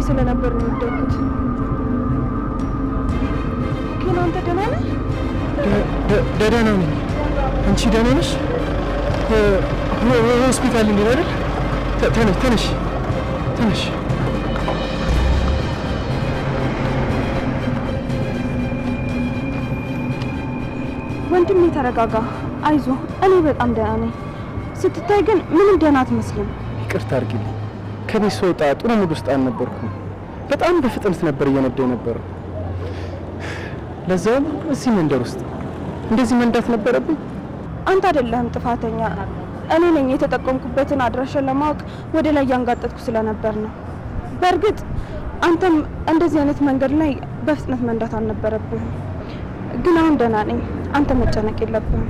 ስለነበር ነው የወደኩት። ግን አንተ ደህና ነህ? ደህና ነኝ። አንቺ ደህና ነሽ? ሆስፒታል እንዴት አይደል? ተነሽ። ወንድሜ ተረጋጋ፣ አይዞ። እኔ በጣም ደህና ነኝ። ስትታይ ግን ምንም ደህና አትመስልም። ይቅርታ አድርጊልኝ። ከቤት ስወጣ ጥሩ ሙድ ውስጥ አልነበርኩም። በጣም በፍጥነት ነበር እየነዳሁ የነበረው። ለዛውም እዚህ መንደር ውስጥ እንደዚህ መንዳት ነበረብኝ። አንተ አይደለህም ጥፋተኛ፣ እኔ ነኝ። የተጠቀምኩበትን አድራሻ ለማወቅ ወደ ላይ ያንጋጠጥኩ ስለነበር ነው። በእርግጥ አንተም እንደዚህ አይነት መንገድ ላይ በፍጥነት መንዳት አልነበረብህም። ግን አሁን ደህና ነኝ። አንተ መጨነቅ የለብህም።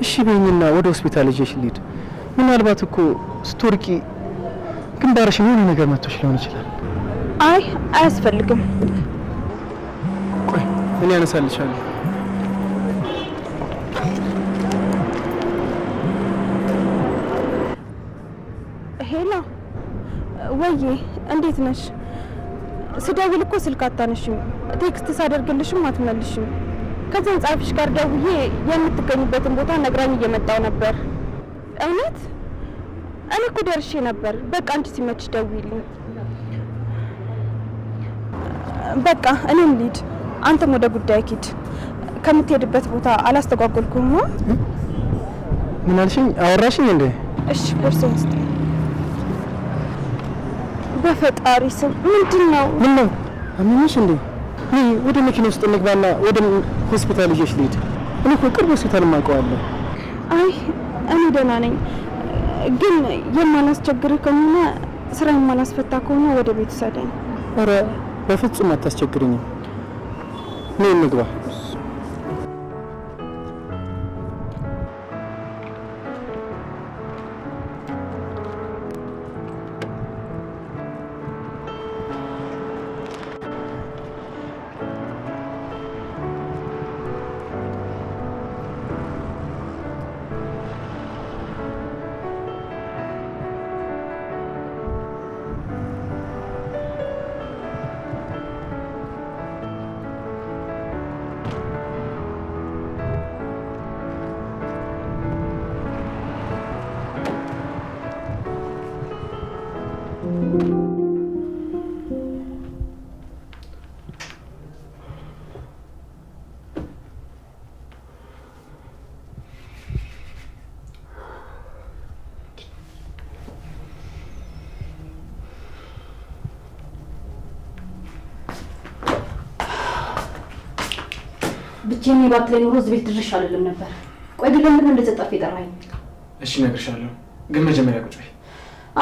እሺ በይኝና ወደ ሆስፒታል ይዤሽ ልሂድ። ምናልባት እኮ ስትወርቂ ግንባርሽን የሆነ ነገር መጥቶሽ ሊሆን ይችላል። አይ አያስፈልግም። ቆይ እኔ አነሳልሻለሁ። ሄሎ፣ ወዬ እንዴት ነሽ? ስደውል እኮ ስልክ አታነሽም፣ ቴክስት ሳደርግልሽም አትመልሽም። ከዛን ጻፍሽ ጋር ደውዬ የምትገኙበትን ቦታ ነግራኝ እየመጣው ነበር። እውነት እኔ እኮ ደርሼ ነበር። በቃ አንቺ ሲመችሽ ደውይልኝ። በቃ እኔም ልሂድ፣ አንተም ወደ ጉዳይ ሂድ። ከምትሄድበት ቦታ አላስተጓጎልኩም ነው? ምን አልሽኝ? አወራሽኝ እንዴ? እሺ ቦርሳዬን ውስጥ በፈጣሪ ስም ምንድን ነው? ምን ነው አመመሽ እንዴ? ወደ መኪና ውስጥ እንግባና ወደ ሆስፒታል ይዤሽ ልሂድ። እኔ እኮ ቅርብ ሆስፒታል ማውቀዋለሁ። አይ እኔ ደህና ነኝ፣ ግን የማላስቸግርህ ከሆነ ስራ የማላስፈታ ከሆነ ወደ ቤት ውሰደኝ። ኧረ በፍጹም አታስቸግርኝም። ነይ እንግባ። ብቻዬን ባትለኝ ኖሮ እዚህ ቤት ድርሽ አልልም ነበር። ቆይ ግን ለምን እንደዚህ ጠርፌ ጠራኝ? እሺ እነግርሻለሁ፣ ግን መጀመሪያ ቁጭ በይ።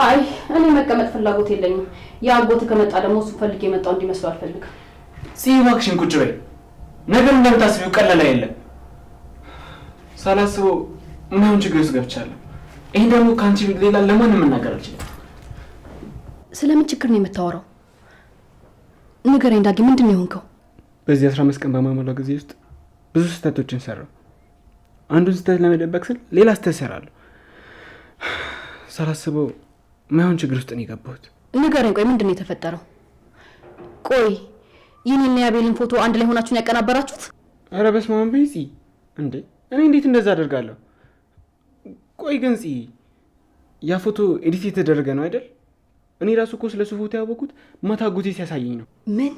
አይ እኔ መቀመጥ ፍላጎት የለኝም። ያ አጎት ከመጣ ደግሞ እሱ ፈልጌ የመጣው እንዲመስለው አልፈልግም። እባክሽን ቁጭ በይ። ነገር እንደምታስቢው ቀላል አይደለም። ሳላስበው ምናምን ችግር ውስጥ ገብቻለሁ። ይሄን ደግሞ ከአንቺ ሌላ ለማንም መናገር አልችልም። ስለምን ችግር ነው የምታወራው? ንገረኝ ዳጊ፣ ምንድን ነው የሆንከው? በዚህ 15 ቀን በማሞላው ጊዜ ውስጥ ብዙ ስህተቶችን ሰራሁ። አንዱን ስህተት ለመደበቅ ስል ሌላ ስህተት ሰራለሁ። ሳላስበው ማይሆን ችግር ውስጥ ነው የገባሁት። ንገረኝ፣ ቆይ ምንድን ነው የተፈጠረው? ቆይ ይህንና የአቤልን ፎቶ አንድ ላይ ሆናችሁን ያቀናበራችሁት? ኧረ በስመ አብ በይ ጽ እንዴ! እኔ እንዴት እንደዛ አደርጋለሁ? ቆይ ግን ጽ ያ ፎቶ ኤዲት የተደረገ ነው አይደል? እኔ ራሱ እኮ ስለሱ ፎቶ ያወቅሁት ማታ አጎቴ ሲያሳየኝ ነው። ምን?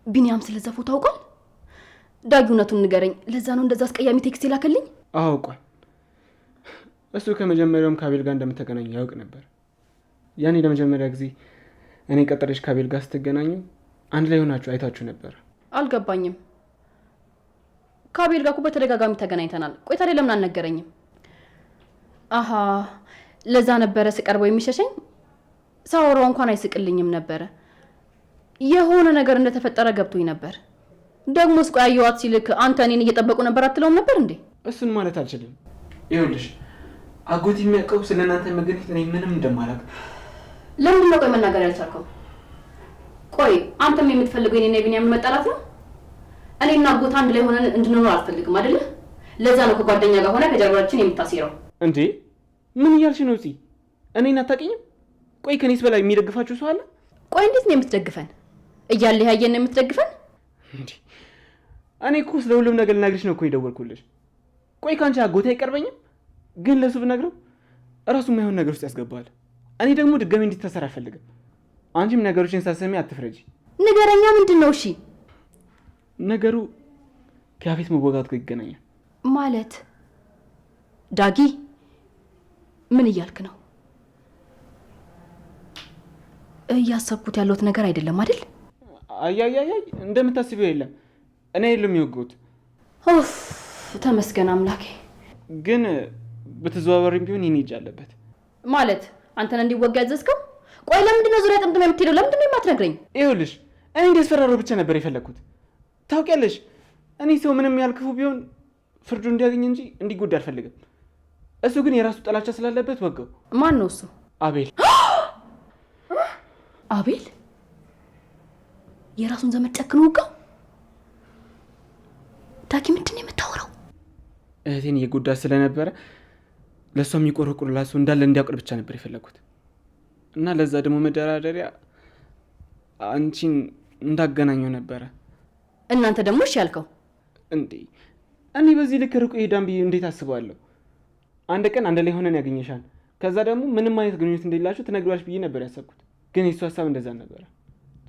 ቢኒያም ስለዛ ፎቶ አውቋል? ዳጊ እውነቱን ንገረኝ። ለዛ ነው እንደዛ አስቀያሚ ቴክስት ይላከልኝ? አውቋል። እሱ ከመጀመሪያውም ከአቤል ጋር እንደምትገናኙ ያውቅ ነበር። ያኔ ለመጀመሪያ ጊዜ እኔ ቀጠረሽ ከአቤል ጋር ስትገናኙ አንድ ላይ ሆናችሁ አይታችሁ ነበር። አልገባኝም። ከአቤል ጋር እኮ በተደጋጋሚ ተገናኝተናል። ቆይ ታዲያ ለምን አልነገረኝም? አሃ ለዛ ነበረ ስቀርበው የሚሸሸኝ። ሳወራው እንኳን አይስቅልኝም ነበረ። የሆነ ነገር እንደተፈጠረ ገብቶኝ ነበር። ደግሞስ ቆይ አየዋት ሲልክ አንተ እኔን እየጠበቁ ነበር አትለውም ነበር እንዴ? እሱን ማለት አልችልም። ይኸውልሽ አጎት የሚያውቀው ስለ እናንተ መገኘት እኔ ምንም እንደማላውቅ። ለምንድን ነው ቆይ መናገር ያልቻልከው? ቆይ አንተም የምትፈልገው የኔና የቢኒያምን መጣላት ነው? እኔና አጎት አንድ ላይ ሆነን እንድንኖር አልፈልግም አይደለ? ለዛ ነው ከጓደኛ ጋር ሆነ ከጀርባችን የምታሲረው። እንዴ ምን እያልሽ ነው? እኔን አታውቂኝም? ቆይ ከኔስ በላይ የሚደግፋችሁ ሰው አለ? ቆይ እንዴት ነው የምትደግፈን? እያለህ ያየን ነው የምትደግፈን? እንዴ እኔ እኮ ስለ ሁሉም ነገር ልነግርሽ ነው እኮ የደወልኩልሽ። ቆይ ካንቺ አጎቴ አይቀርበኝም? ግን ለሱ ብነግረው እራሱ የማይሆን ነገር ውስጥ ያስገባል። እኔ ደግሞ ድጋሚ እንዲታሰር አልፈልግም። አንቺም ነገሮችን ሳሰሚ አትፍረጂ። ንገረኛ፣ ምንድን ነው? እሺ ነገሩ ከያፌት መወጋት ጋር ይገናኛል። ማለት ዳጊ ምን እያልክ ነው? እያሰብኩት ያለሁት ነገር አይደለም አይደል? አያያያይ እንደምታስቢው የለም። እኔ የለም የወጋሁት። ኦፍ ተመስገን አምላኬ። ግን በተዘዋዋሪም ቢሆን ይሄን እጅ አለበት። ማለት አንተን እንዲወጋ ያዘዝከው? ቆይ ለምንድን ነው ዙሪያ ጥምጥም የምትሄደው? ለምንድን ነው የማትነግረኝ? ይኸውልሽ እኔ እንዲያስፈራረው ብቻ ነበር የፈለግኩት። ታውቂያለሽ እኔ ሰው ምንም ያልክፉ ቢሆን ፍርዱ እንዲያገኝ እንጂ እንዲጎዳ አልፈልግም። እሱ ግን የራሱ ጥላቻ ስላለበት ወጋው። ማን ነው እሱ? አቤል። አቤል የራሱን ዘመድ ጨክኖ ወጋው? ዳጊ ምንድን ነው የምታወራው? እህቴን እየጎዳ ስለነበረ ለእሷ የሚቆረቁርላት ሰው እንዳለ እንዲያውቅ ብቻ ነበር የፈለግኩት። እና ለዛ ደግሞ መደራደሪያ አንቺን እንዳገናኘው ነበረ። እናንተ ደግሞ እሺ ያልከው? እንዴ እኔ በዚህ ልክ ርቆ ይሄዳን ብዬ እንዴት አስባለሁ? አንድ ቀን አንድ ላይ ሆነን ያገኘሻል፣ ከዛ ደግሞ ምንም አይነት ግንኙነት እንደሌላችሁ ትነግሪዋለሽ ብዬ ነበር ያሰብኩት። ግን የሱ ሀሳብ እንደዛ ነበረ።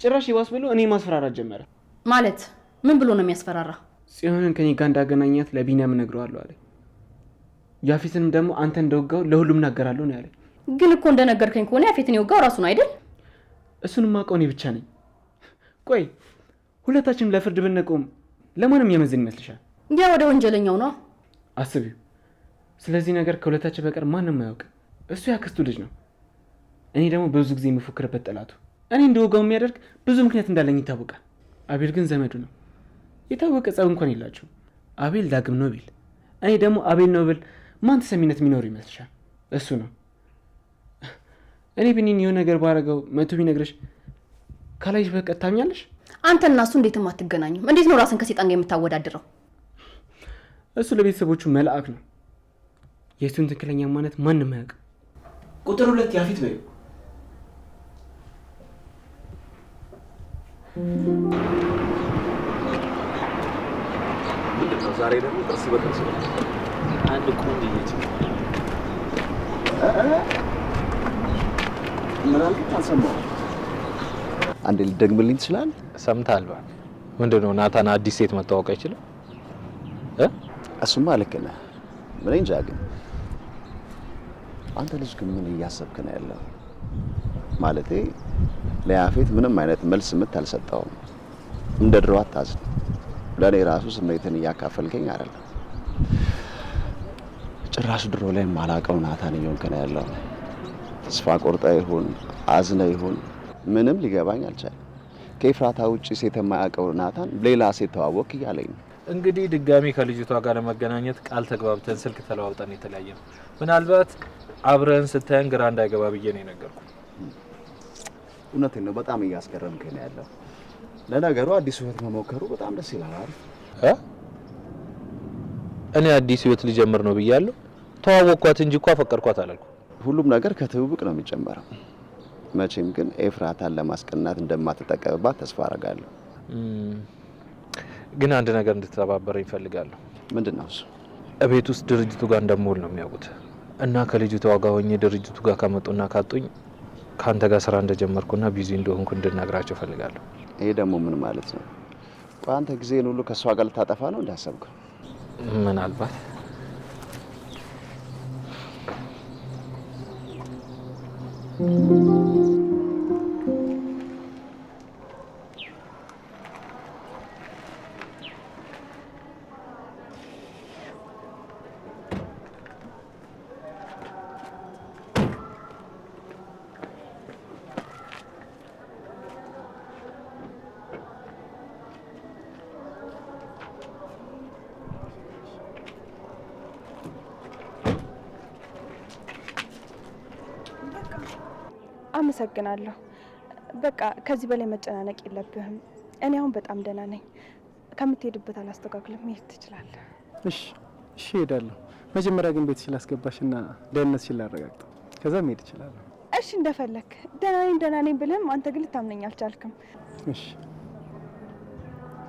ጭራሽ ይባስ ብሎ እኔ ማስፈራራት ጀመረ። ማለት ምን ብሎ ነው የሚያስፈራራ? ጽዮንን ከኔ ጋር እንዳገናኛት ለቢኒያም እነግረዋለሁ አለ። ያፌትንም ደግሞ አንተ እንደወጋው ለሁሉም እናገራለሁ ነው ያለ። ግን እኮ እንደነገርከኝ ከሆነ ያፌትን የወጋው ራሱ ነው አይደል? እሱንም ማውቀው እኔ ብቻ ነኝ። ቆይ ሁለታችንም ለፍርድ ብንቆም ለማንም የመዝን ይመስልሻል? ያ ወደ ወንጀለኛው ነው። አስቢው። ስለዚህ ነገር ከሁለታችን በቀር ማንም አያውቅ። እሱ ያክስቱ ልጅ ነው፣ እኔ ደግሞ ብዙ ጊዜ የሚፎክርበት ጠላቱ። እኔ እንደወጋው የሚያደርግ ብዙ ምክንያት እንዳለኝ ይታወቃል። አቤል ግን ዘመዱ ነው። የታወቀ ጸብ እንኳን የላቸው። አቤል ዳግም ነው ቢል እኔ ደግሞ አቤል ነው ብል ማን ተሰሚነት የሚኖሩ ይመስልሻል? እሱ ነው። እኔ ቢኒን የሆነ ነገር ባረገው መቶ ቢነግርሽ ካላይሽ በቀር ታምኛለሽ? አንተ እና እሱ እንዴትም አትገናኙም። እንዴት ነው ራስን ከሴጣን ጋር የምታወዳድረው? እሱ ለቤተሰቦቹ መልአክ ነው። የእሱን ትክክለኛ ማንነት ማንም አያውቅም። ቁጥር 2 ያፌት በይው። ምንድነው ዛሬ ደግሞ ጥርስ በጥርስ አንድ ቆንጆ ልጅ ምናልባት አልሰማሁም። አንዴ ልደግምልኝ ትችላለህ? ሰምተሃል? እባክህ ምንድነው ናታን አዲስ ሴት መታወቅ አይችልም? እሱማ ልክ ነህ። ምን እንጃ ግን አንተ ልጅ ግን ምን እያሰብክ ነው ያለው? ማለቴ ለያፌት ምንም አይነት መልስ ምት አልሰጠውም። እንደ ድሮ አታዝን። ለኔ ራሱ ስሜትን እያካፈልከኝ አይደለም። ጭራሽ ድሮ ላይ ማላቀው ናታን እየሆንክ ነው ያለው። ተስፋ ቆርጣ ይሁን አዝነ ይሁን ምንም ሊገባኝ አልቻለም። ከኤፍራታ ውጪ ሴት የማያውቀው ናታን ሌላ ሴት ተዋወቅ እያለኝ ነው። እንግዲህ ድጋሚ ከልጅቷ ጋር ለመገናኘት ቃል ተግባብተን ስልክ ተለዋውጠን የተለያየ ነው። ምናልባት አብረን ስታየን ግራ እንዳይገባ ብዬ ነው የነገርኩ። እውነቴን ነው። በጣም እያስገረምከኝ ነው ያለው። ለነገሩ አዲስ ህይወት መሞከሩ በጣም ደስ ይላል አይደል? እኔ አዲስ ህይወት ልጀምር ነው ብያለሁ። ተዋወቅኳት እንጂ እኮ አፈቀርኳት አላልኩ። ሁሉም ነገር ከትውውቅ ነው የሚጀመረው። መቼም ግን ኤፍራታን ለማስቀናት እንደማትጠቀምባት ተስፋ አደርጋለሁ። ግን አንድ ነገር እንድትተባበረኝ እፈልጋለሁ። ምንድነው እሱ? እቤት ውስጥ ድርጅቱ ጋር እንደምውል ነው የሚያውቁት እና ከልጅቷ ጋር ሆኜ ድርጅቱ ጋር ካመጡና ካጡኝ ካንተ ጋር ስራ እንደጀመርኩና ቢዚ እንደሆንኩ እንድናግራቸው እፈልጋለሁ። ይሄ ደግሞ ምን ማለት ነው? አንተ ጊዜን ሁሉ ከሷ ጋር ልታጠፋ ነው እንዳሰብከው? ምናልባት አመሰግናለሁ። በቃ ከዚህ በላይ መጨናነቅ የለብህም። እኔ አሁን በጣም ደህና ነኝ። ከምትሄድበት አላስተካክልም፣ መሄድ ትችላለህ። እሺ እሄዳለሁ። መጀመሪያ ግን ቤትሽ ላስገባሽና ደህንነትሽን ላረጋግጥ፣ ከዛ መሄድ እችላለሁ። እሺ እንደፈለክ። ደህና ነኝ ብልህም አንተ ግን ልታምነኝ አልቻልክም። እሺ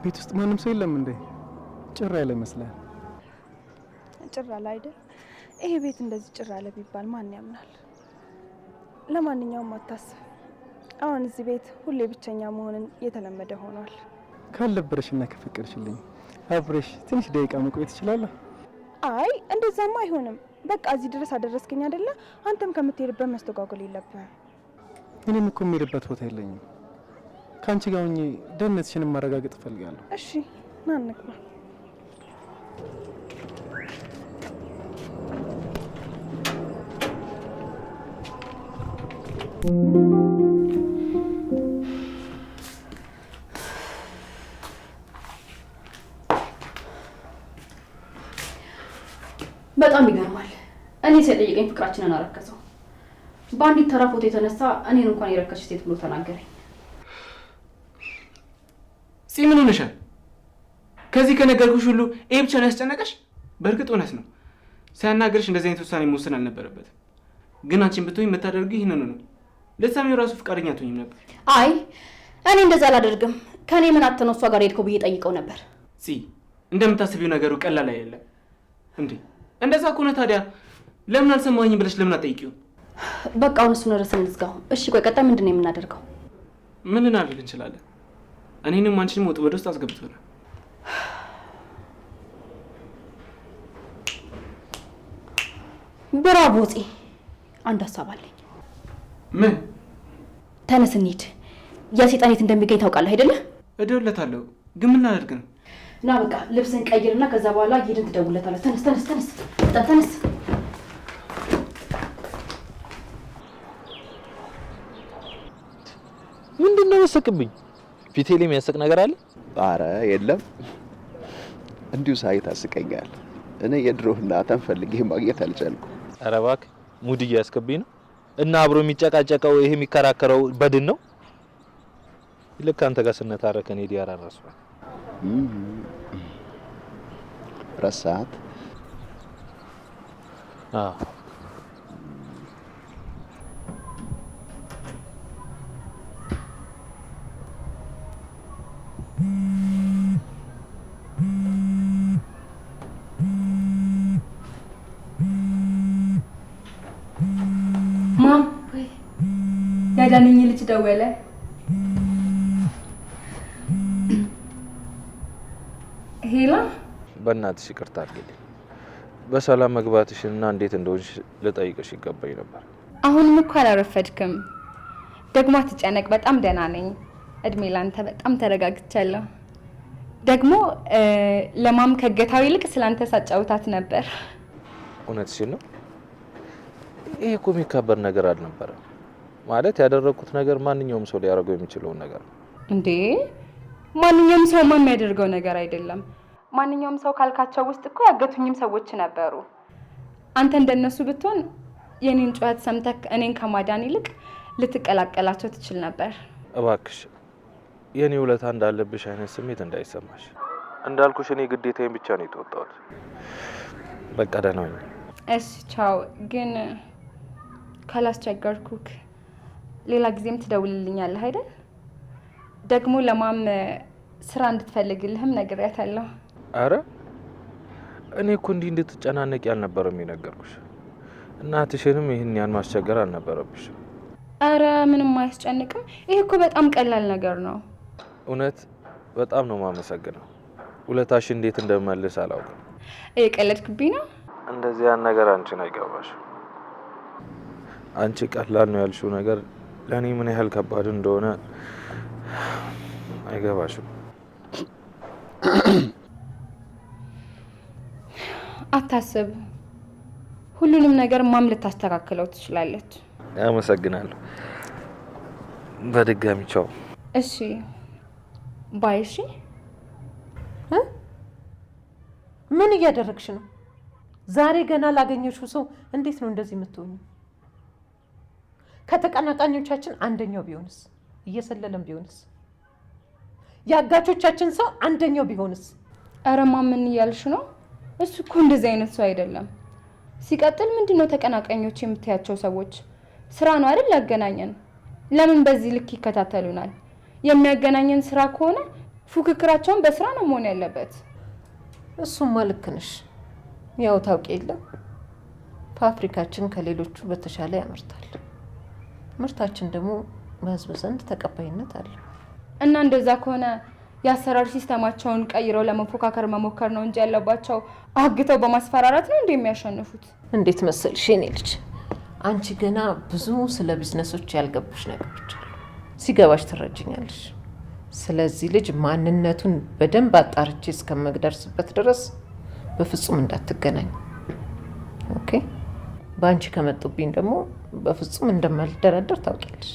ቤት ውስጥ ማንም ሰው የለም እንዴ? ጭር ያለ ይመስላል። ጭር አለ አይደል? ይሄ ቤት እንደዚህ ጭር አለ ቢባል ማን ያምናል? ለማንኛውም አታስብ። አሁን እዚህ ቤት ሁሌ ብቸኛ መሆንን የተለመደ ሆኗል። ካልደበረሽና ከፈቀድሽልኝ አብረሽ ትንሽ ደቂቃ መቆየት ትችላለህ? አይ እንደዛማ አይሆንም። በቃ እዚህ ድረስ አደረስከኝ አይደለ? አንተም ከምትሄድበት መስተጓጎል የለብህም። እኔም እኮ የምሄድበት ቦታ የለኝም። ከአንቺ ጋር ሆኜ ደህንነትሽን ማረጋገጥ እፈልጋለሁ። እሺ ና እንግባ። በጣም ይገርማል። እኔ ሳይጠይቀኝ ፍቅራችንን አረከሰው። በአንዲት ተራ ፎቶ የተነሳ እኔን እንኳን የረከስሽ ሴት ብሎ ተናገረኝ። ምን ሆነሻል? ከዚህ ከነገርኩሽ ሁሉ ይሄ ብቻ ነው ያስጨነቀሽ? በእርግጥ እውነት ነው፣ ሳያናገርሽ እንደዚህ አይነት ውሳኔ መወሰን አልነበረበትም። ግን አንቺን ብትሆኝ የምታደርጊው ይህንኑ ነው። ለተሰሚው ራሱ ፍቃደኛ አትሆኝም ነበር። አይ እኔ እንደዛ አላደርግም። ከኔ ምን አተነው እሷ ጋር ሄድከው ብዬ ጠይቀው ነበር። እንደምታስቢው ነገሩ ቀላል አይደለም እንዴ። እንደዛ ከሆነ ታዲያ ለምን አልሰማኝም ብለሽ ለምን አትጠይቂው? በቃ አሁን እሱን ርዕስ እንዝጋው። እሺ ቆይ ቀጣይ ምንድን ነው የምናደርገው? ምን ልናደርግ እንችላለን? እኔንም አንቺንም ወጥመድ ውስጥ አስገብቶናል። ብራቮ ፂ፣ አንድ ሀሳብ አለኝ። ምን? ተነስ እንሂድ። ያ ሴጣን የት እንደሚገኝ ታውቃለህ አይደለ? እደውልለታለሁ። ግን ምን ላደርግ ነው? እና በቃ ልብስን ቀይርና ከዛ በኋላ ሄድን ትደውልለታለህ። ተነስ። ተነስ። ምንድነው ያስቅብኝ? ፊቴ ላይ የሚያስቅ ነገር አለ? አረ የለም፣ እንዲሁ ሳይ ታስቀኛል። እኔ የድሮ እናቴን ፈልጌ ማግኘት አልቻልኩም። አረ እባክህ ሙድ እያስከብኝ ነው። እና አብሮ የሚጨቃጨቀው ይሄ የሚከራከረው በድን ነው። ልክ አንተ ጋር ስነታረከ እኔ ዲያራ ራሱ ረሳት። ማም ያዳነኝ ልጅ ደወለ። ሄላ በእናትሽ ይቅርታ አድርጊልኝ። በሰላም መግባትሽና እንዴት እንደሆንሽ ልጠይቅሽ ይገባኝ ነበር። አሁንም እኮ አላረፈድክም። ደግሞ አትጨነቅ፣ በጣም ደህና ነኝ። እድሜ ላንተ፣ በጣም ተረጋግቻለሁ። ደግሞ ለማም ከገታው ይልቅ ስላንተ ሳጫውታት ነበር። እውነትሽን ነው? ይሄ እኮ የሚከበር ነገር አልነበረም። ማለት ያደረኩት ነገር ማንኛውም ሰው ሊያደርገው የሚችለውን ነገር ነው። እንዴ ማንኛውም ሰው የሚያደርገው ነገር አይደለም። ማንኛውም ሰው ካልካቸው ውስጥ እኮ ያገቱኝም ሰዎች ነበሩ። አንተ እንደነሱ ብትሆን የኔን ጩኸት ሰምተህ እኔን ከማዳን ይልቅ ልትቀላቀላቸው ትችል ነበር። እባክሽ የኔ ውለታ እንዳለብሽ አይነት ስሜት እንዳይሰማሽ። እንዳልኩሽ እኔ ግዴታዬን ብቻ ነው የተወጣሁት። በቃ ደህና ነኝ። እሺ ቻው። ግን ካላስቸገርኩክ ሌላ ጊዜም ትደውልልኛለህ አይደል? ደግሞ ለማም ስራ እንድትፈልግልህም ነግሬያታለሁ። አረ እኔ እኮ እንዲህ እንድትጨናነቂ አልነበረም የነገርኩሽ። እናትሽንም ይህን ያን ማስቸገር አልነበረብሽ። አረ ምንም አያስጨንቅም። ይሄ እኮ በጣም ቀላል ነገር ነው። እውነት በጣም ነው የማመሰግነው። ውለታሽ እንዴት እንደመልስ አላውቅም። እየቀለድክብኝ ነው? እንደዚህ ያን ነገር አንቺን አይገባሽ። አንቺ ቀላል ነው ያልሽው ነገር ለኔ ምን ያህል ከባድ እንደሆነ አይገባሽም። አታስብ፣ ሁሉንም ነገር ማም ልታስተካክለው ትችላለች። አመሰግናለሁ። በድጋሚ ቻው። እሺ ባይ። እሺ ምን እያደረግሽ ነው? ዛሬ ገና ላገኘሽው ሰው እንዴት ነው እንደዚህ የምትሆኚው? ከተቀናቃኞቻችን አንደኛው ቢሆንስ? እየሰለለም ቢሆንስ? የአጋቾቻችን ሰው አንደኛው ቢሆንስ? አረማ ምን እያልሽ ነው? እሱ እኮ እንደዚህ አይነት ሰው አይደለም። ሲቀጥል ምንድነው ተቀናቃኞች የምትያቸው ሰዎች? ስራ ነው አይደል ያገናኘን? ለምን በዚህ ልክ ይከታተሉናል? የሚያገናኘን ስራ ከሆነ ፉክክራቸውን በስራ ነው መሆን ያለበት። እሱማ ልክ ነሽ። ያው ታውቂ የለም ፋብሪካችን ከሌሎቹ በተሻለ ያመርታል። ምርታችን ደግሞ በህዝብ ዘንድ ተቀባይነት አለው። እና እንደዛ ከሆነ የአሰራር ሲስተማቸውን ቀይረው ለመፎካከር መሞከር ነው እንጂ ያለባቸው አግተው በማስፈራራት ነው እንደሚያሸንፉት። እንዴት መሰልሽ የኔ ልጅ፣ አንቺ ገና ብዙ ስለ ቢዝነሶች ያልገቡሽ ነገሮች አሉ። ሲገባሽ ትረጅኛለሽ። ስለዚህ ልጅ ማንነቱን በደንብ አጣርቼ እስከመደርስበት ድረስ በፍጹም እንዳትገናኝ። ኦኬ? በአንቺ ከመጡብኝ ደግሞ በፍጹም እንደማልደራደር ታውቂያለሽ።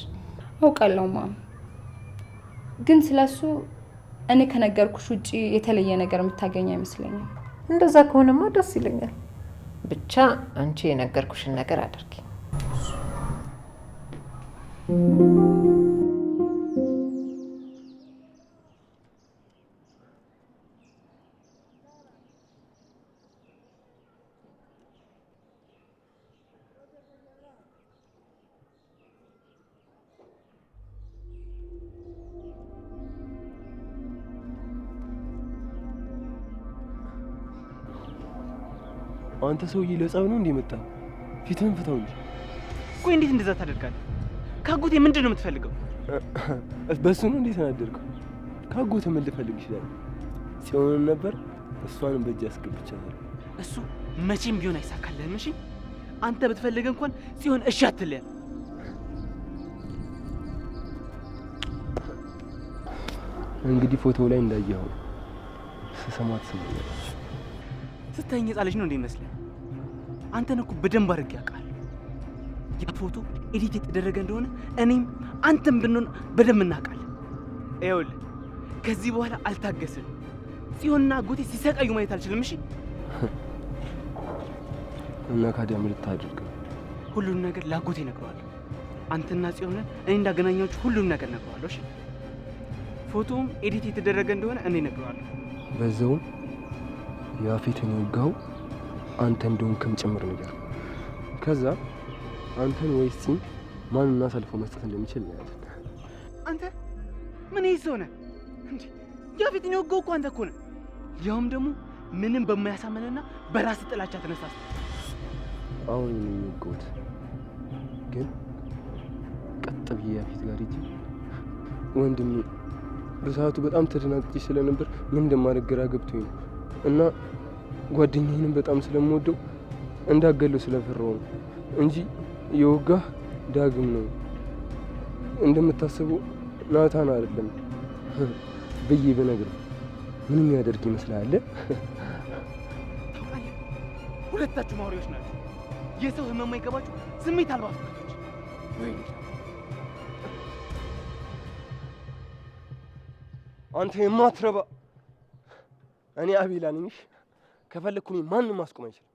አውቃለሁ ማም። ግን ስለሱ እኔ ከነገርኩሽ ውጪ የተለየ ነገር የምታገኝ አይመስለኝም። እንደዛ ከሆነማ ደስ ይለኛል። ብቻ አንቺ የነገርኩሽን ነገር አድርጊ። አንተ ሰውዬ ለጸብ ነው እንዴ መጣ? ፊትህን ፍታው እንጂ። ቆይ እንዴት እንደዛ ታደርጋለህ? ካጎቴ ምንድን ነው የምትፈልገው? በሱ ነው እንዴ ተናደድከው? ካጎቴ ምን ልፈልግ ይችላል? ጽዮንን ነበር፣ እሷንም በእጅ አስገብቻለሁ። እሱ መቼም ቢሆን አይሳካልህም። እሺ አንተ ብትፈልግ እንኳን ጽዮን እሺ አትልህ። እንግዲህ ፎቶው ላይ እንዳየኸው ስሰማት ስመኛለች። ስታየኝ ሕፃን ልጅ ነው እንዴ ይመስልህ? አንተን እኮ በደንብ አድርጌ አውቃለሁ። ያ ፎቶ ኤዲት የተደረገ እንደሆነ እኔም አንተም ብንሆን በደንብ እናውቃለን። ይኸውልህ ከዚህ በኋላ አልታገስም። ጽዮንና አጎቴ ሲሰቃዩ ማየት አልችልም። እሺ እና ካዲያ ምን ልታደርግ? ሁሉንም ነገር ለአጎቴ እነግረዋለሁ። አንተና ጽዮንን እኔ እንዳገናኛችሁ ሁሉንም ነገር እነግረዋለሁ። እሺ ፎቶውም ኤዲት የተደረገ እንደሆነ እኔ እነግረዋለሁ። በዛውም ያፌትን የወጋው አንተ እንደሆንክም ጭምር ነገር። ከዛ አንተን ወይስ ማንና አሳልፎ መስጠት እንደሚችል ነው ያለው። አንተ ምን ይሰው ነህ እንዴ? ያፌትን የወጋው እኮ አንተ እኮ ነህ። ያውም ደግሞ ምንም በማያሳመንና በራስ ጥላቻ ተነሳስተህ። አሁን ምን የወጋሁት ግን ቀጥ ብዬ ያፌት ጋር ሂጅ ወንድሜ፣ በሰዓቱ በጣም ተደናግጬ ስለነበር ምን እንደማደርግ ግራ ገብቶኝ ነው እና ጓደኛዬንም በጣም ስለምወደው እንዳገለው ስለፈራው ነው እንጂ የወጋህ ዳግም ነው። እንደምታስበው ናታን አይደለም ብዬ ብነግርህ ምንም ያደርግ ይመስልሃል? ታውቃለህ፣ ሁለታችሁ ማውሪዎች ናቸው። የሰው ህመም የማይገባችሁ ስሜት አልባ ፍጥረቶች። ወይኔ አንተ የማትረባ! እኔ አቤላ ነኝ። ከፈለኩ እኔ ማንንም ማስቆም አይችልም።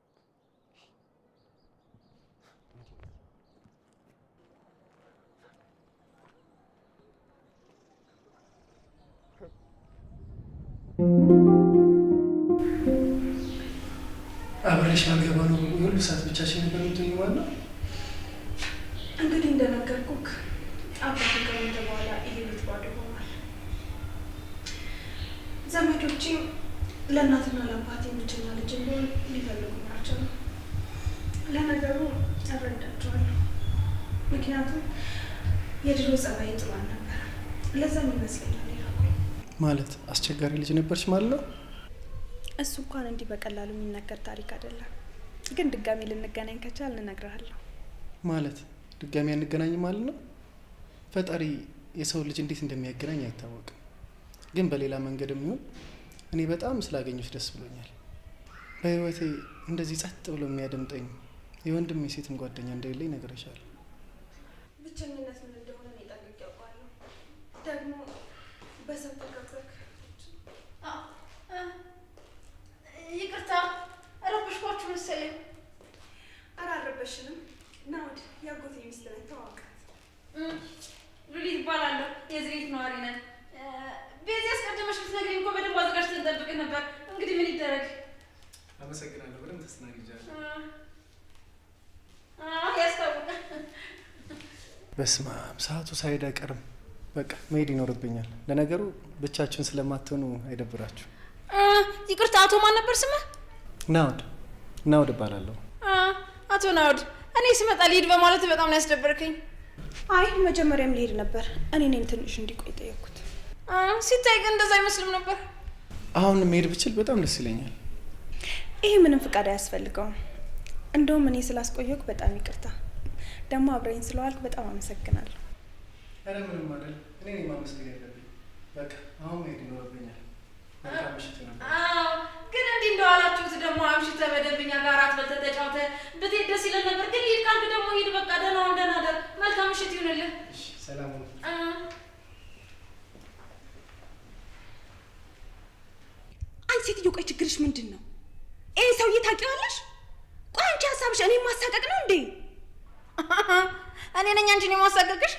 አብረሽ አገባ ነው ሁሉ ሰዓት ብቻሽን ነበር የምትሆኚው ማለት ነው? እንግዲህ እንደነገርኩህ አባቴ ከሞተ በኋላ ይሄ ቤት ባዶ ሆኗል። ዘመዶቼም ለእናትና ለአባቴ ብቸኛ ልጅ እንደሆን ሊፈልጉ ናቸው። ለነገሩ እረዳቸዋለሁ። ምክንያቱም የድሮ ጸባይ ጥሩ አልነበረም። ለዛም ይመስለኛል ይላኩኝ። ማለት አስቸጋሪ ልጅ ነበርሽ ማለት ነው? እሱ እንኳን እንዲህ በቀላሉ የሚነገር ታሪክ አይደለም። ግን ድጋሚ ልንገናኝ ከቻል እንነግርሃለሁ። ማለት ድጋሚ አንገናኝ ማለት ነው? ፈጣሪ የሰው ልጅ እንዴት እንደሚያገናኝ አይታወቅም። ግን በሌላ መንገድም ይሁን እኔ በጣም ስላገኘሽ ደስ ብሎኛል። በህይወቴ እንደዚህ ጸጥ ብሎ የሚያደምጠኝ የወንድም የሴትም ጓደኛ እንደሌለኝ ነግሬሻለሁ። ብቸኝነት ምን እንደሆነ እኔ ጠንቅቄ አውቃለሁ። ደግሞ በሰው ተቀብረክ ይቅርታ ረብሽኳችሁ መሰለኝ። ኧረ አልረበሽንም። ናውድ ያጎቴ ሚስት ነኝ፣ ተዋወቃት። ቤት ነዋሪ ነን። ቤት ያስቀድመሽ ብትነግሪኝ እኮ በደንብ አዘጋጅተን እንጠብቅህ ነበር። እንግዲህ ምን ይደረግ። አመሰግናለሁ። በደንብ ተስተናግጃለሁ። ያስታውቃል። በስመ አብ ሰዓቱ ሳይሄድ አይቀርም። በቃ መሄድ ይኖርብኛል። ለነገሩ ብቻችሁን ስለማትሆኑ አይደብራችሁ። ይቅርታ፣ አቶ ማን ነበር ስምህ? ናውድ እባላለሁ። አቶ ናውድ፣ እኔ ስመጣ ልሂድ በማለት በጣም ነው ያስደበርከኝ። አይ መጀመሪያም ልሄድ ነበር። እኔ ነኝ ትንሽ እንዲቆይ ጠየቅኩት። ሲታይ ግን እንደዛ አይመስልም ነበር። አሁን መሄድ ብችል በጣም ደስ ይለኛል። ይሄ ምንም ፍቃድ አያስፈልገውም። እንደውም እኔ ስላስቆየኩ በጣም ይቅርታ። ደግሞ አብረኝ ስለዋልክ በጣም አመሰግናለሁ። ኧረ ምንም አይደል። እኔ ነኝ ማመስገን ያለብኝ። በቃ አሁን መሄድ ይኖርብኛል። መልካም ምሽት ነበር። ግን እንዲህ እንደዋላችሁት ደግሞ አምሽተህ በደንበኛ ጋር እራት በልተህ ተጫውተህ ብትሄድ ደስ ይለን ነበር። ግን ልሂድ ካልክ ደግሞ ሂድ። በቃ ደህና ሁን፣ ደህና እደር። መልካም ምሽት ይሁንልህ። እሺ፣ ሰላም ሁኑ። አንቺ ሴትዮ ቆይ ችግርሽ ምንድን ነው? ይሄን ሰውዬ ታውቂዋለሽ? ቆይ አንቺ ሀሳብሽ እኔን ማሳቀቅ ነው እንዴ? እኔ ነኝ አንቺን የማሳቀቅሽ?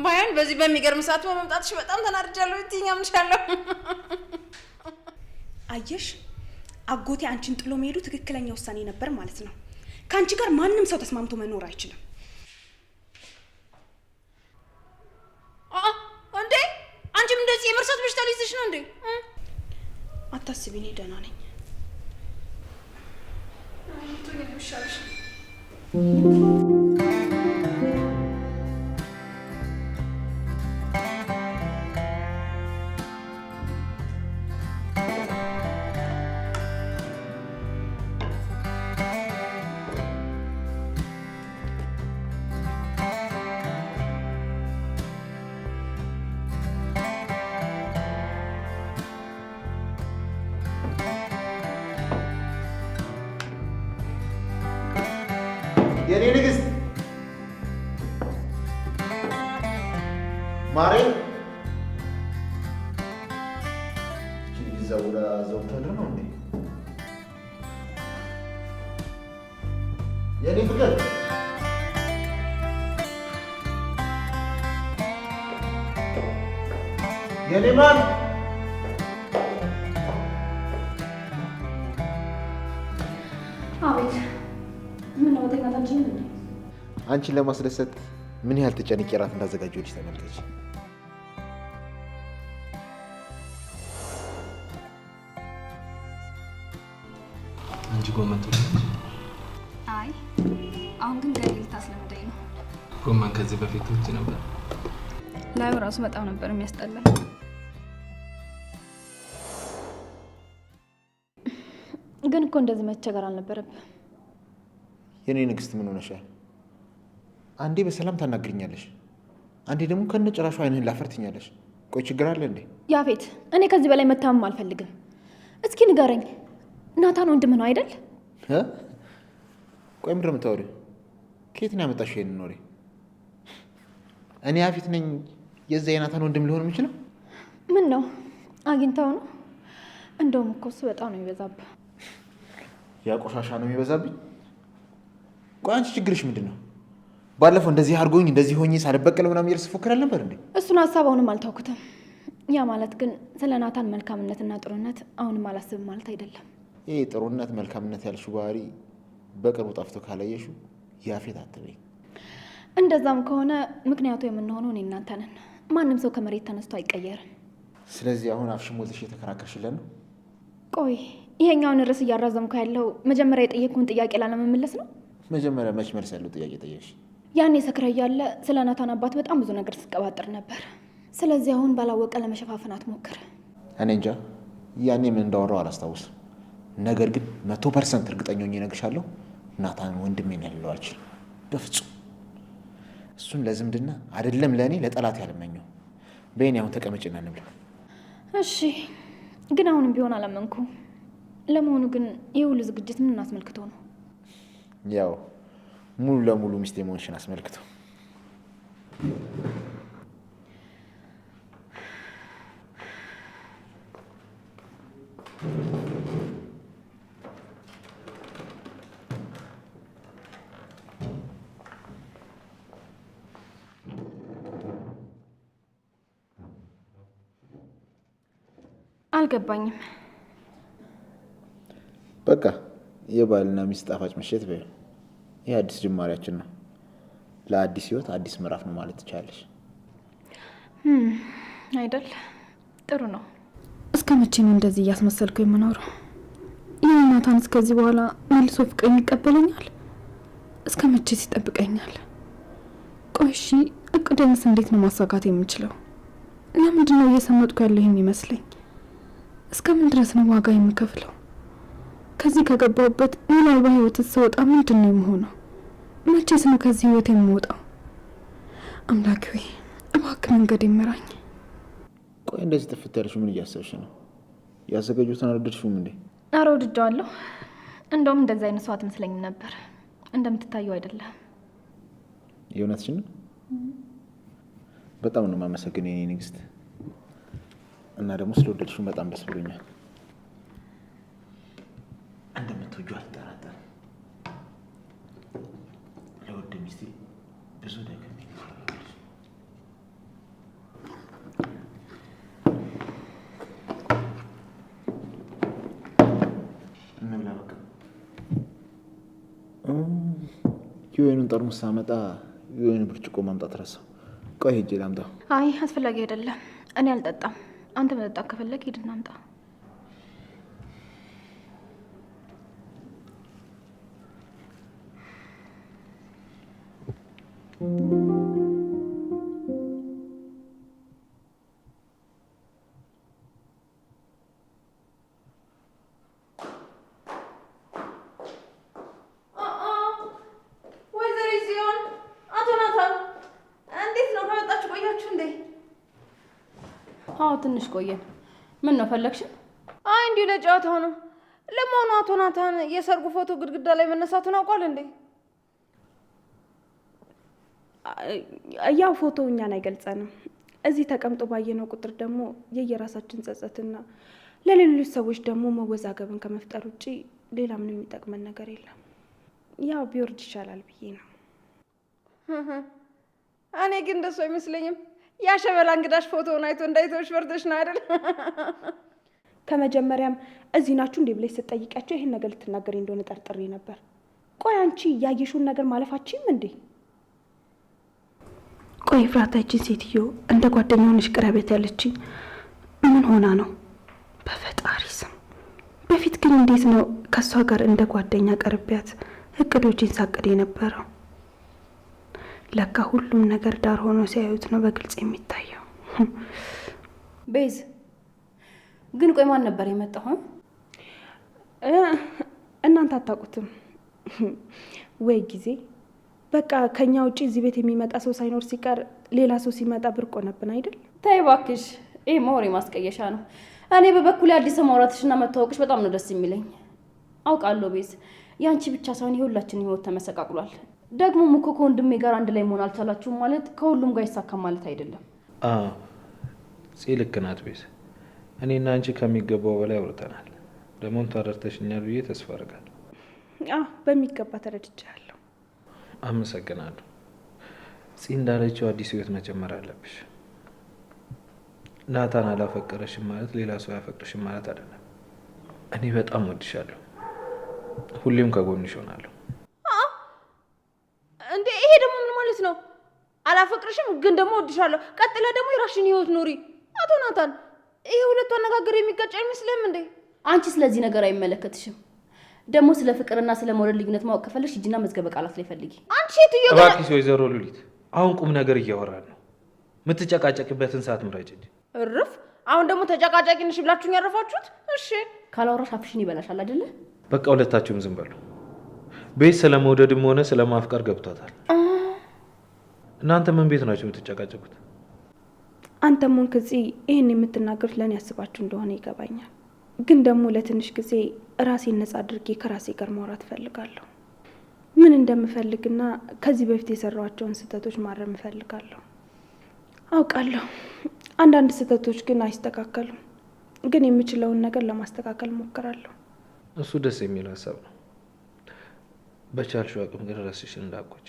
ባይሆን በዚህ በሚገርም ሰዓት በመምጣትሽ በጣም ተናድጃለሁ። እትኛምሻለሁ። አየሽ፣ አጎቴ አንቺን ጥሎ መሄዱ ትክክለኛ ውሳኔ ነበር ማለት ነው። ከአንቺ ጋር ማንም ሰው ተስማምቶ መኖር አይችልም። እንዴ አንቺም እንደዚህ የመርሳት በሽታ ሊይዝሽ ነው እንዴ? አታስቢ፣ እኔ ደህና ነኝ። የኔ ንግስት ማሬ ይዘውላ ዘውተን ነው እንዴ? የኔ ፍቅር የኔ ማን አቤት። ምን ነው ተኛታችን? አንቺን ለማስደሰት ምን ያህል ተጨንቄ እራት እንዳዘጋጀሁልሽ ተመልከች። አንቺ ጎመን ትወዳለሽ? አይ አሁን ግን ገሪ ልታስለምደኝ ነው። ጎመን ከዚህ በፊት ትወጂ ነበር? ላዩ ራሱ በጣም ነበር የሚያስጠላኝ። ግን እኮ እንደዚህ መቸገር አልነበረብህ። የኔ ንግስት ምን ሆነሻል? አንዴ በሰላም ታናግሪኛለሽ፣ አንዴ ደግሞ ከነጭራሹ አይንህን ላፈርትኛለሽ። ቆይ ችግር አለ እንዴ? ያፌት፣ እኔ ከዚህ በላይ መታመም አልፈልግም። እስኪ ንገረኝ፣ ናታን ወንድም ነው አይደል? ቆይ ምንድን ነው የምታወሪው? ከየት ነው ያመጣሽው ይሄንን ወሬ? እኔ ያፌት ነኝ የዛ የናታን ወንድም ሊሆን የምችለው? ምን ነው አግኝተው ነው? እንደውም እኮ እሱ በጣም ነው የሚበዛብህ። ያ ቆሻሻ ነው የሚበዛብኝ? ቆይ አንቺ ችግርሽ ምንድን ነው? ባለፈው እንደዚህ አድርጎኝ እንደዚህ ሆኜ ሳልበቀለው ምናምን እያልሽ ስትፎክር አልነበር እንዴ? እሱን ሀሳቡንም አልታውኩትም። ያ ማለት ግን ስለ ናታን መልካምነትና ጥሩነት አሁንም አላስብም ማለት አይደለም። ይሄ ጥሩነት መልካምነት ያልሽው ባህሪ በቅርቡ ጠፍቶ ካላየሽው ያፌት አትበይ። እንደዛም ከሆነ ምክንያቱ የምንሆነው እኔ እናንተ ነን። ማንም ሰው ከመሬት ተነስቶ አይቀየርም። ስለዚህ አሁን አፍሽን ሞልተሽ የተከራከርሽለን ነው? ቆይ ይሄኛውን ርዕስ እያራዘምኩ ያለው መጀመሪያ የጠየቅኩን ጥያቄ ላለመመለስ ነው? መጀመሪያ መች መልስ ያለው ጥያቄ ጠየቅሽ? ያኔ ሰክረ እያለ ስለ ናታን አባት በጣም ብዙ ነገር ስትቀባጥር ነበር። ስለዚህ አሁን ባላወቀ ለመሸፋፈን አትሞክር። እኔ እንጃ ያኔ ምን እንዳወራው አላስታውስም። ነገር ግን 100% እርግጠኛ ሆኜ እነግርሻለሁ፣ ናታን ወንድሜን ያልለው አልችልም በፍጹም። እሱን ለዝምድና አይደለም ለእኔ ለጠላት ያልመኘው። በእኔ አሁን ተቀመጭና እንብላ። እሺ፣ ግን አሁንም ቢሆን አላመንኩም። ለመሆኑ ግን ይህ ሁሉ ዝግጅት ምን አስመልክቶ ነው? ያው ሙሉ ለሙሉ ሚስቴ መሆንሽን አስመልክቶ። አልገባኝም። በቃ የባልና ሚስት ጣፋጭ ምሽት በይ። ይህ አዲስ ጅማሬያችን ነው። ለአዲስ ህይወት አዲስ ምዕራፍ ነው ማለት ትችላለሽ። አይደል? ጥሩ ነው። እስከ መቼ ነው እንደዚህ እያስመሰልኩ የምኖረው? ናታን እስከዚህ በኋላ መልሶ ፍቅሬን ይቀበለኛል? እስከ መቼ ይጠብቀኛል? ቆይ እሺ፣ እቅዴንስ እንዴት ነው ማሳካት የምችለው? ለምንድን ነው እየሰመጥኩ ያለሁ የሚመስለኝ? እስከ ምን ድረስ ነው ዋጋ የምከፍለው? ከዚህ ከገባሁበት ምናልባ ህይወት ስወጣ ምንድን ነው የምሆነው? መቼስ ነው ከዚህ ህይወት የምወጣው? አምላኬ ሆይ እባክህ መንገድ ይምራኝ። ቆይ እንደዚህ ጥፍት ያለሽ ምን እያሰብሽ ነው? ያዘጋጁትን አልወደድሽውም እንዴ? ኧረ ወድጄዋለሁ። እንደውም እንደዚህ አይነት ሰው አትመስለኝም ነበር። እንደምትታየው አይደለም። የእውነትሽን ነው? በጣም ነው የማመሰግነው የኔ ንግስት። እና ደግሞ ስለወደድሽው በጣም ደስ ብሎኛል። እንደምትወጂው አልጠራጠርም። ለወደ ሚስቴ ብዙ ደከመኝ። የወይኑን ጠርሙስ ሳመጣ የወይኑ ብርጭቆ ማምጣት ረሳው። ቆይ ሄጄ ላምጣው። አይ አስፈላጊ አይደለም፣ እኔ አልጠጣም። አንተ መጠጣት ከፈለግ ሂድና አምጣ። ትንሽ ቆየን። ምን ነው ፈለግሽ? አይ እንዲሁ ለጨዋታው ነው። ለመሆኑ አቶ ናታን የሰርጉ ፎቶ ግድግዳ ላይ መነሳቱን አውቋል እንዴ? ያው ፎቶ እኛን አይገልጸንም። እዚህ ተቀምጦ ባየነው ቁጥር ደግሞ የየራሳችን ጸጸትና ለሌሎች ሰዎች ደግሞ መወዛገብን ከመፍጠር ውጪ ሌላ ምንም የሚጠቅመን ነገር የለም። ያው ቢወርድ ይሻላል ብዬ ነው። እኔ ግን እንደሱ አይመስለኝም። ያሸበላ እንግዳሽ ፎቶውን አይቶ እንዳይተውሽ ፈርተሽ ነው አይደል? ከመጀመሪያም እዚህ ናችሁ እንዴ ብለሽ ስትጠይቂያቸው ይሄን ነገር ልትናገሪ እንደሆነ ጠርጥሬ ነበር። ቆይ አንቺ ያየሽውን ነገር ማለፋችሁም እንዴ? ቆይ ፍራታችን ሴትዮ እንደ ጓደኛ ሆነሽ ቅረቤት ያለችኝ ምን ሆና ነው? በፈጣሪ ስም በፊት ግን እንዴት ነው ከሷ ጋር እንደ ጓደኛ ቀርቢያት እቅዶችን ሳቅድ የነበረው? ለካ ሁሉም ነገር ዳር ሆኖ ሲያዩት ነው በግልጽ የሚታየው። ቤዝ ግን ቆይ ማን ነበር የመጣው? እናንተ አታውቁትም ወይ? ጊዜ በቃ ከኛ ውጪ እዚህ ቤት የሚመጣ ሰው ሳይኖር ሲቀር ሌላ ሰው ሲመጣ ብርቅ ሆነብን አይደል? ተይ እባክሽ፣ ይሄ ወሬ ማስቀየሻ ነው። እኔ በበኩሌ አዲስ ማውራትሽና መታወቅሽ በጣም ነው ደስ የሚለኝ። አውቃለሁ ቤዝ፣ ያንቺ ብቻ ሳይሆን የሁላችንም ህይወት ተመሰቃቅሏል። ደግሞ እኮ ከወንድሜ ጋር አንድ ላይ መሆን አልቻላችሁም ማለት ከሁሉም ጋር ይሳካም ማለት አይደለም። ልክ ናት ቤዝ። እኔና አንቺ ከሚገባው በላይ አውርተናል። ደግሞም ተረድተሽኛል ብዬ ተስፋ አደርጋለሁ። በሚገባ ተረድቻለሁ። አመሰግናለሁ። እንዳለችው አዲስ ህይወት መጀመር አለብሽ። ናታን አላፈቀረሽም ማለት ሌላ ሰው ያፈቅርሽም ማለት አይደለም። እኔ በጣም ወድሻለሁ። ሁሌም ከጎንሽ እሆናለሁ። እንዴ ይሄ ደግሞ ምን ማለት ነው? አላፈቅርሽም ግን ደግሞ ወድሻለሁ፣ ቀጥላ ደግሞ የራስሽን ህይወት ኑሪ። አቶ ናታን ይሄ ሁለቱ አነጋገር የሚጋጭ አይመስልም እንዴ? አንቺ ስለዚህ ነገር አይመለከትሽም። ደግሞ ስለ ፍቅርና ስለ መውደድ ልዩነት ማወቅ ከፈለግሽ ሂጂና መዝገበ ቃላት ላይ ፈልጊ። አንቺ ሴትዮ እባክሽ ወይዘሮ ሉሊት፣ አሁን ቁም ነገር እያወራን ነው። የምትጨቃጨቅበትን ሰዓት ምረጭ እንጂ። እርፍ! አሁን ደግሞ ተጨቃጫቂ ነሽ ብላችሁኝ ያረፋችሁት? እሺ ካላወራሽ አፍሽን ይበላሻል አይደለ? በቃ ሁለታችሁም ዝም በሉ። ቤት ስለ መውደድም ሆነ ስለ ማፍቀር ገብቷታል። እናንተ ምን ቤት ናችሁ የምትጨቃጨቁት? አንተም ሆንክ እዚህ ይህን የምትናገሩት ለእኔ ያስባችሁ እንደሆነ ይገባኛል። ግን ደግሞ ለትንሽ ጊዜ ራሴን ነጻ አድርጌ ከራሴ ጋር ማውራት እፈልጋለሁ። ምን እንደምፈልግና ከዚህ በፊት የሰራኋቸውን ስህተቶች ማረም እፈልጋለሁ። አውቃለሁ አንዳንድ ስህተቶች ግን አይስተካከሉም። ግን የምችለውን ነገር ለማስተካከል እሞክራለሁ። እሱ ደስ የሚል ሀሳብ ነው። በቻልሽው አቅም ግን ራስሽን እንዳትጎጂ።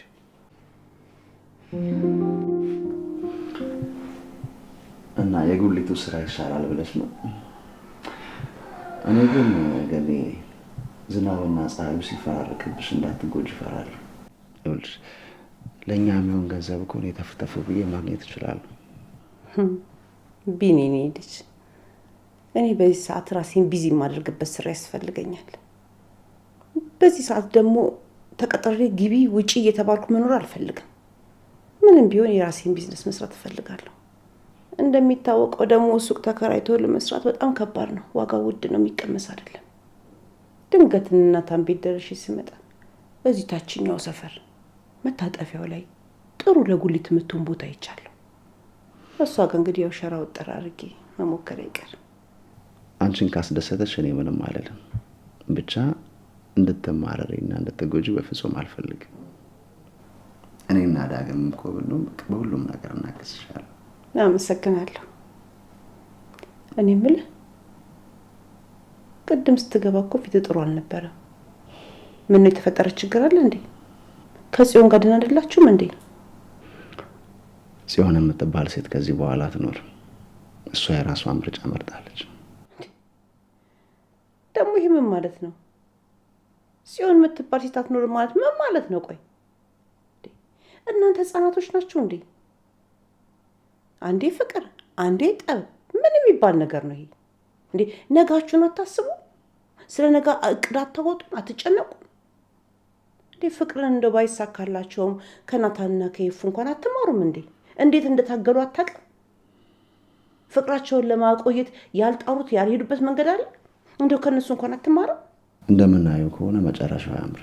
እና የጉሊቱ ስራ ይሻላል ብለሽ ነው? እኔ ግን ገሌ ዝናብና ፀሐዩ ሲፈራረቅብሽ እንዳትጎጂ እፈራለሁ። ይኸውልሽ ለእኛ የሚሆን ገንዘብ እኮ እኔ ተፍተፍ ብዬ ማግኘት እችላለሁ። ቢኒ እኔ ልጅ እኔ በዚህ ሰዓት ራሴን ቢዚ የማደርግበት ስራ ያስፈልገኛል። በዚህ ሰዓት ደግሞ ተቀጥሬ ግቢ ውጪ እየተባልኩ መኖር አልፈልግም። ምንም ቢሆን የራሴን ቢዝነስ መስራት እፈልጋለሁ። እንደሚታወቀው ደግሞ ሱቅ ተከራይቶ ለመስራት በጣም ከባድ ነው። ዋጋው ውድ ነው፣ የሚቀመስ አይደለም። ድንገት እናታን ቤት ደርሼ ስመጣ በዚህ ታችኛው ሰፈር መታጠፊያው ላይ ጥሩ ለጉሊት የምትሆን ቦታ ይቻለሁ። እሷ ጋር እንግዲህ ያው ሸራ ወጠራ አድርጌ መሞከር አይቀርም። አንቺን ካስደሰተሽ እኔ ምንም አልልም። ብቻ እንድትማረሪና እንድትጎጂ በፍጹም አልፈልግም። እኔና ዳግም እኮ ብንሆን በሁሉም ነገር እናግዝሻለን። አመሰግናለሁ። እኔ የምልህ ቅድም ስትገባ እኮ ፊት ጥሩ አልነበረም። ምን የተፈጠረ ችግር አለ እንዴ? ከጽዮን ጋር ደህና አይደላችሁም እንዴ? ጽዮን የምትባል ሴት ከዚህ በኋላ አትኖርም። እሷ የራሷን ምርጫ መርጣለች። ደግሞ ይሄ ምን ማለት ነው? ጽዮን የምትባል ሴት አትኖርም ማለት ምን ማለት ነው? ቆይ እናንተ ህፃናቶች ናችሁ እንዴ? አንዴ ፍቅር አንዴ ጠብ ምን የሚባል ነገር ነው ይሄ እንዴ? ነጋችሁን አታስቡ? ስለ ነገ እቅድ አታወጡ? አትጨነቁ እንዴ? ፍቅርን እንደው ባይሳካላቸውም ከናታንና ከይፉ እንኳን አትማሩም እንዴ? እንዴት እንደታገሉ አታውቅም? ፍቅራቸውን ለማቆየት ያልጣሩት ያልሄዱበት መንገድ አለ? እንደው ከነሱ እንኳን አትማሩም? እንደምናየው ከሆነ መጨረሻው ያምር።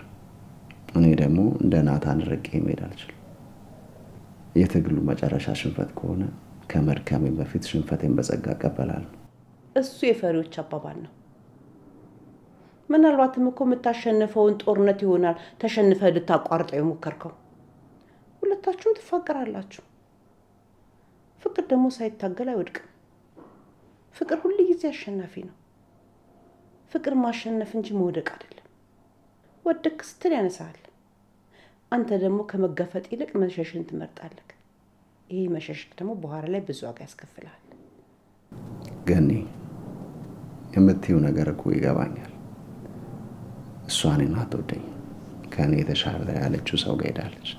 እኔ ደግሞ እንደ ናታን ርቄ መሄድ አልችልም። የትግሉ መጨረሻ ሽንፈት ከሆነ ከመድከሜ በፊት ሽንፈቴን በጸጋ እቀበላለሁ። እሱ የፈሪዎች አባባል ነው። ምናልባትም እኮ የምታሸንፈውን ጦርነት ይሆናል ተሸንፈ ልታቋርጠው የሞከርከው። ሁለታችሁም ትፋቀራላችሁ። ፍቅር ደግሞ ሳይታገል አይወድቅም። ፍቅር ሁሉ ጊዜ አሸናፊ ነው። ፍቅር ማሸነፍ እንጂ መውደቅ አይደለም። ወደክ ስትል ያነሳል። አንተ ደግሞ ከመጋፈጥ ይልቅ መሸሽን ትመርጣለህ። ይሄ መሸሽ ደግሞ በኋላ ላይ ብዙ ዋጋ ያስከፍላል። ገኒ የምትይው ነገር እኮ ይገባኛል። እሷ እኔን አትወደኝ፣ ከእኔ የተሻለ ያለችው ሰው ጋር ሄዳለች።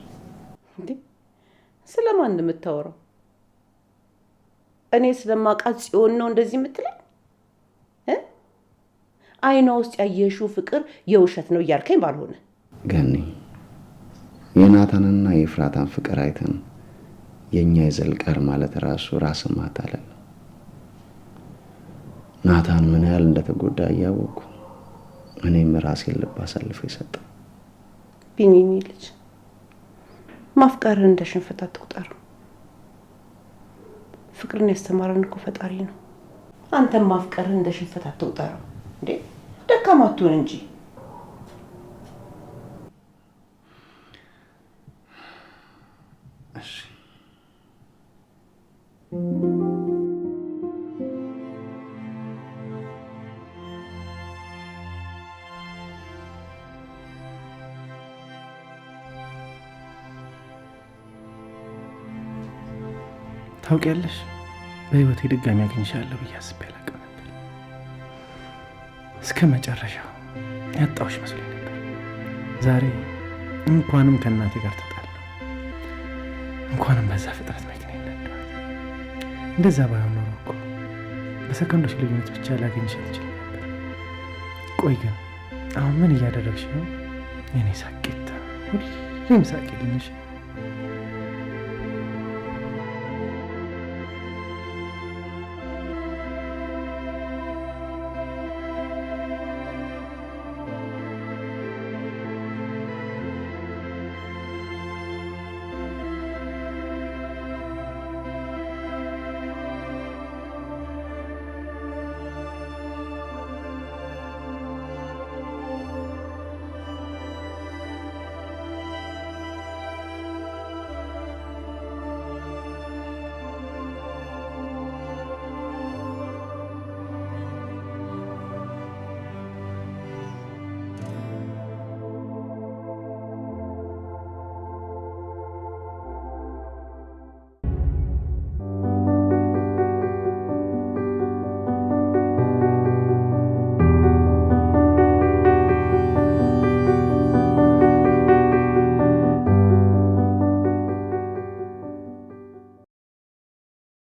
እንዴ ስለማን የምታወራው? እኔ ስለማውቃት ጽዮን ነው እንደዚህ የምትለኝ? አይኗ ውስጥ ያየሽው ፍቅር የውሸት ነው እያልከኝ ባልሆነ። ገኒ የናታንና የፍራታን ፍቅር አይተን የኛ ይዘልቃል ማለት ራሱ ራስን ማታለል። ናታን ምን ያህል እንደተጎዳ እያወቅኩ እኔም ራሴን ልብ አሳልፌ ሰጠሁ። ቢኒኒ ልጅ ማፍቀርን እንደ ሽንፈት አትቁጠረው። ፍቅርን ያስተማረን እኮ ፈጣሪ ነው። አንተም ማፍቀርን እንደ ሽንፈት አትቁጠረው እንዴ? ደካማ አትሁን እንጂ። እሺ ታውቂያለሽ፣ በህይወቴ ድጋሚ አግኝሻለሁ ብዬ አስቤ አላውቅም ነበር። እስከ መጨረሻው ያጣሁሽ መስሎኝ ነበር። ዛሬ እንኳንም ከእናቴ ጋር ተጣላሁ፣ እንኳንም በዛ ፍጥረት መኪና ይነዳዋል። እንደዛ ባይሆን ኖሮ እኮ በሰከንዶች ልዩነት ብቻ ላገኝሽ አልችልም ነበር። ቆይ ግን አሁን ምን እያደረግሽ ነው? የኔ ሳቂታ፣ ሁሌም ሳቂ ልንሽ